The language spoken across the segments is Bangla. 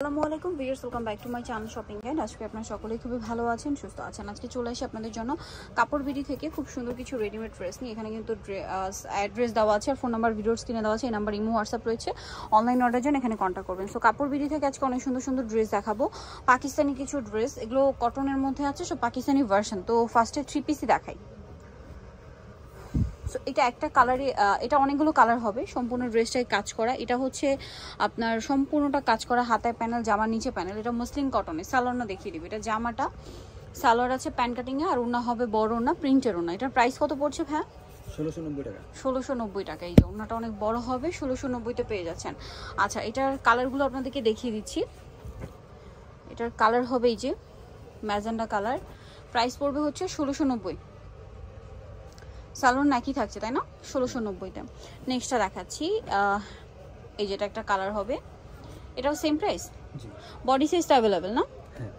আসসালামু আলাইকুম viewers, welcome back to my channel shopping guide. আজকে আপনারা সকলেই খুবই ভালো আছেন, সুস্থ আছেন। আজকে চলে আসি আপনাদের জন্য কাপড় বিডি থেকে খুব সুন্দর কিছু রেডিমেড ড্রেস নিয়ে। এখানে কিন্তু অ্যাড্রেস দেওয়া আছে আর ফোন নাম্বার ভিডিওর স্ক্রিনে দেওয়া আছে। এই নাম্বার ইমো হোয়াটসঅ্যাপ রয়েছে, অনলাইন অর্ডারের জন্য এখানে কন্ট্যাক্ট করবেন। সো কাপড় বিডি থেকে আজকে অনেক সুন্দর সুন্দর ড্রেস দেখাবো। পাকিস্তানি কিছু ড্রেস, এগুলো কটনের মধ্যে আছে, সব পাকিস্তানি ভার্সন। তো ফার্স্টে 3 পিসই দেখাই। সো এটা একটা কালারে, এটা অনেকগুলো কালার হবে। সম্পূর্ণ ড্রেসটাই কাজ করা। এটা হচ্ছে আপনার সম্পূর্ণটা কাজ করা, হাতায় প্যানেল, জামার নিচে প্যানেল। এটা মসলিন কটনে। সালোয়ারটা দেখিয়ে দিবে। এটা জামাটা সালোয়ার আছে প্যান কাটিংয়ে, আর ওনা হবে বড় ওনা, প্রিন্টের ওনা। এটার প্রাইস কত পড়ছে ভাই? 1690 টাকা। 1690 টাকা। এই যে ওনাটা অনেক বড় হবে, 1690-তে পেয়ে যাচ্ছেন। আচ্ছা, এটার কালারগুলো আপনাদেরকে দেখিয়ে দিচ্ছি। এটার কালার হবে এই যে ম্যাজেন্ডা কালার। প্রাইস পড়বে হচ্ছে 1690। সালোয়ার নাকি থাকছে, তাই না? 1690-তে। নেক্সটটা দেখাচ্ছি, এই যেটা একটা কালার হবে, এটাও সেম প্রাইস। বডি সাইজটা অ্যাভেলেবেল না? হ্যাঁ।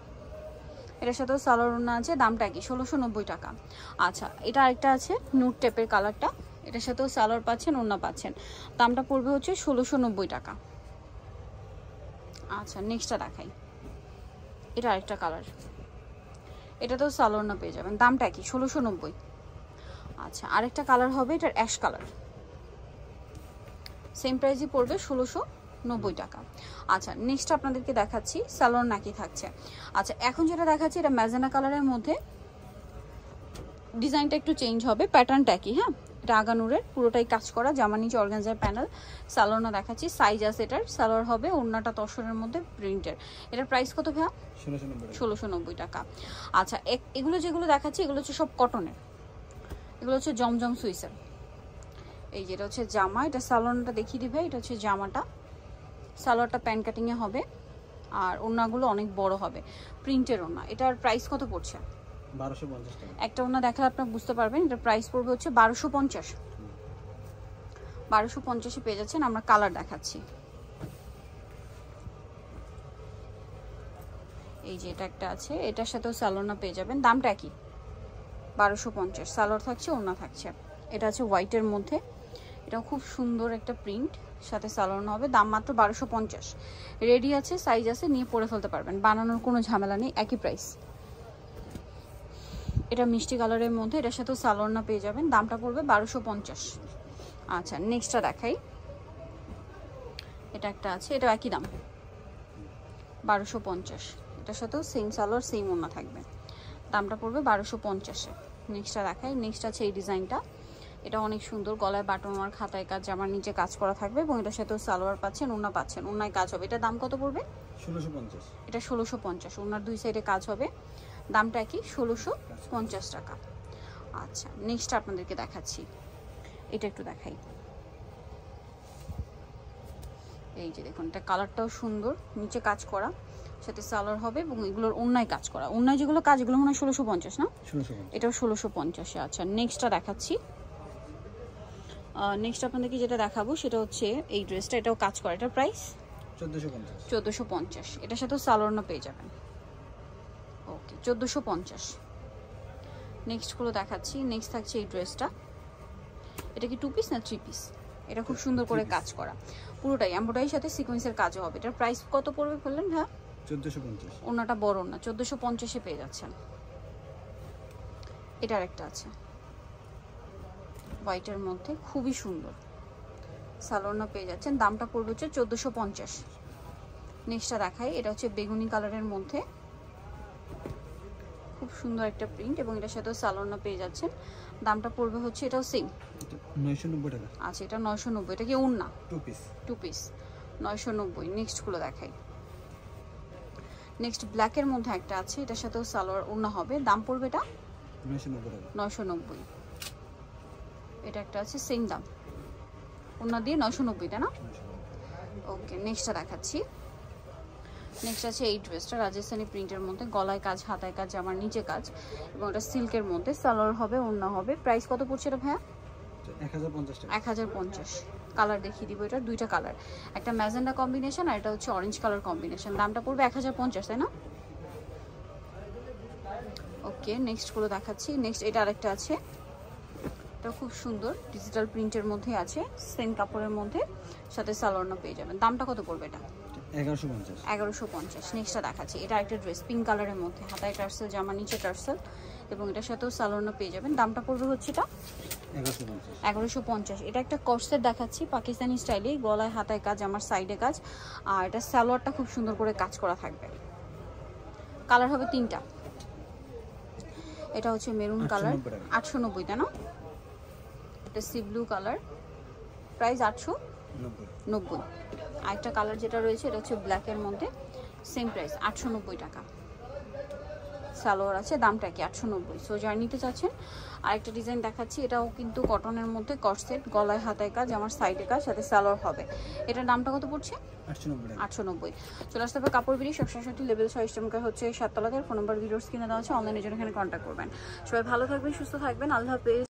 এটার সাথেও সালোয়ার ওড়না আছে, দামটা কি? 1690 টাকা। আচ্ছা, এটা আরেকটা আছে নুট টাইপের কালারটা, এটার সাথেও সালোয়ার পাচ্ছেন, ওড়না পাচ্ছেন। দামটা পড়বে হচ্ছে 1690 টাকা। আচ্ছা, নেক্সটটা দেখাই। এটা আরেকটা কালার, এটাতেও সালোয়ার ওড়না পেয়ে যাবেন, দামটা কি? 1690। আচ্ছা, আরেকটা কালার হবে, এটার অ্যাশ কালার, সেম প্রাইসই পড়বে 1690 টাকা। আচ্ছা, নেক্সট আপনাদেরকে দেখাচ্ছি, সালোয়ার নাকি থাকছে। আচ্ছা, এখন যেটা দেখাচ্ছি এটা ম্যাজেন্ডা কালারের মধ্যে, ডিজাইনটা একটু চেঞ্জ হবে, প্যাটার্নটা কি। হ্যাঁ, এটা আগানুরের পুরোটাই কাজ করা, জামার নিচে অর্গানজার প্যানেল। সালোয়ারটা দেখাচ্ছি, সাইজ আছে এটার। সালোয়ার হবে ওড়নাটা তসরের মধ্যে প্রিন্টের। এটার প্রাইস কত ভাইয়া? 1690 টাকা। আচ্ছা, এগুলো যেগুলো দেখাচ্ছি এগুলো হচ্ছে সব কটনের, এগুলো হচ্ছে জমজম সুইসের। এই যেটা হচ্ছে জামা, এটা সালোয়ারটা দেখিয়ে দিবে। এটা হচ্ছে জামাটা, সালোয়ারটা প্যান কাটিংয়ে হবে, আর ওড়নাগুলো অনেক বড় হবে, প্রিন্টের ওড়না। এটার প্রাইস কত পড়ছে? 1250 টাকা। একটা ওড়না দেখালে আপনারা বুঝতে পারবেন। এটার প্রাইস পড়বে হচ্ছে 1250। 1250-এ পেয়ে যাচ্ছেন। আমরা কালার দেখাচ্ছি, এই যে এটা একটা আছে, এটার সাথেও সালোয়ারটা পেয়ে যাবেন। দামটা কি? 1250। সালোয়ার থাকছে, ওড়না থাকছে। এটা আছে হোয়াইটের মধ্যে, এটা খুব সুন্দর একটা প্রিন্ট, সাথে সালোয়ার হবে। দাম মাত্র 1250। রেডি আছে, সাইজ আছে, নিয়ে পরে ফেলতে পারবেন, বানানোর কোনো ঝামেলা নেই, একই প্রাইস। এটা মিষ্টি কালারের মধ্যে, এটার সাথেও সালোয়ার পেয়ে যাবেন, দামটা পড়বে 1250। আচ্ছা, নেক্সটটা দেখাই। এটা একটা আছে, এটা একই দাম 1250। এটার সাথেও সেম সালোয়ার, সেম ওড়না থাকবে, দামটা পড়বে 1250-এ। নেক্সটটা দেখাই। নেক্সট আছে এই ডিজাইনটা, এটা অনেক সুন্দর, গলায় বাটন আর খাতায় কাজ, জামার নিচে কাজ করা থাকবে, এবং এটার সাথেও সালোয়ার পাচ্ছেন, ওড়না পাচ্ছেন, ওড়নায় কাজ হবে। এটা দাম কত পড়বে? 1650। এটা 1650। ওড়নার দুই সাইডে কাজ হবে, দামটা কি? 1650 টাকা। আচ্ছা, নেক্সট আপনাদেরকে দেখাচ্ছি, এটা একটু দেখাই। এই যে দেখুন, এটা কালারটাও সুন্দর, নিচে কাজ করা, সাথে সালোয়ার হবে, এবং এগুলোর ওড়নায় কাজ করা। ওড়নায় যেগুলো কাজ, এগুলো মনে হয় 1650 না? 1650। এটাও 1650-এ। আচ্ছা, নেক্সটটা দেখাচ্ছি। নেক্সট আপনাদেরকে যেটা দেখাবো সেটা হচ্ছে এই ড্রেসটা, এটাও কাজ করা। এটার প্রাইস 1450। 1450। এটার সাথেও সালোয়ার পেয়ে যাবেন। ওকে, 1450। নেক্সটগুলো দেখাচ্ছি। নেক্সট থাকছে এই ড্রেসটা, এটা কি 2 পিস না 3 পিস? এটা খুব সুন্দর করে কাজ করা, পুরোটাই এমব্রয়ডারির সাথে সিকোয়েন্সের কাজও হবে। এটার প্রাইস কত পড়বে বললেন ভাই? 1450। ওনাটা বড় না, 1450-এ পেয়ে যাচ্ছেন। এটার একটা আছে হোয়াইটের মধ্যে, খুবই সুন্দর, সালোয়ার পেয়ে যাচ্ছেন, দামটা পড়বে হচ্ছে 1450। নেক্সটটা দেখাই। এটা হচ্ছে বেগুনি কালারের মধ্যে, খুব সুন্দর একটা প্রিন্ট, এবং এটার সাথেও সালোয়ার পেয়ে যাচ্ছেন, দামটা পড়বে হচ্ছে, এটাও সেম 990 টাকা। আচ্ছা, এটা 990। এটা কি ওড়না? 2 পিস। 2 পিস, 990। নেক্সটগুলো দেখাই। নেক্সট ব্ল্যাকের মধ্যে একটা আছে, এটার সাথেও সালোয়ার ওড়না হবে, দাম পড়বে এটা 990 টাকা। 990। এটা একটা আছে, সেম দাম, ওড়না দিয়ে 990, তাই না? ওকে, নেক্সটটা দেখাচ্ছি। নেক্সট আছে এই ড্রেসটা, রাজস্থানি প্রিন্টের মধ্যে, গলায় কাজ, হাতায় কাজ, জামার নিচে কাজ, এবং এটা সিল্কের মধ্যে, সালোয়ার হবে, ওড়না হবে। প্রাইস কত পড়ছে এটা ভাইয়া? 1050 টাকা। 1050। কালার দেখিয়ে দিব, এটা দুইটা কালার, একটা ম্যাজেন্ডা কম্বিনেশন আর এটা হচ্ছে অরেঞ্জ কালার কম্বিনেশন। দামটা পড়বে 1050, তাই না? ওকে, নেক্সটগুলো দেখাচ্ছি। নেক্সট এটা আরেকটা আছে, এটা খুব সুন্দর, ডিজিটাল প্রিন্টের মধ্যে আছে, সেম কাপড়ের মধ্যে, সাথে সালোয়ার পেয়ে যাবেন। দামটা কত পড়বে এটা? 1150 1150। নেক্সটটা দেখাচ্ছি, এটা একটা ড্রেস পিঙ্ক কালারের মধ্যে, হাতায় টার্সেল, জামা নিচে টার্সেল এবং এটার সাথেও সালোয়ার পেয়ে যাবেন। দামটা পড়বে হচ্ছে এটা 1150। এটা একটা কর্সেট দেখাচ্ছি পাকিস্তানি স্টাইলে, গলায় হাতায় কাজ, আমার সাইডে কাজ, আর এটা সালোয়ারটা খুব সুন্দর করে কাজ করা থাকবে। কালার হবে 3টা। এটা হচ্ছে মেরুন কালার, 890 তাই না? এটা সি ব্লু কালার, প্রাইস 890। আরেকটা কালার যেটা রয়েছে এটা হচ্ছে ব্ল্যাকের মধ্যে, সেম প্রাইস 890 টাকা। সালোয়ার আছে, দামটা কি 890। সো যারা নিতে চাচ্ছেন, আরেকটা ডিজাইন দেখাচ্ছি, এটাও কিন্তু কটনের মধ্যে কর্সেট, গলায় হাতায় কাজ, আমার সাইডে কাজ, সাথে সালোয়ার হবে। এটার দামটা কত পড়ছে? 890। চলে আসতে হবে কাপড় বিড়ি, 67 লেভেল 6 ইস্টমকা হচ্ছে 7 তলাতে। ফোন নাম্বার ভিডিওস কিনে দেওয়া আছে, অনলাইনের জন্য এখানে কন্ট্যাক্ট করবেন। সবাই ভালো থাকবেন, সুস্থ থাকবেন, আল্লাহ হাফেজ।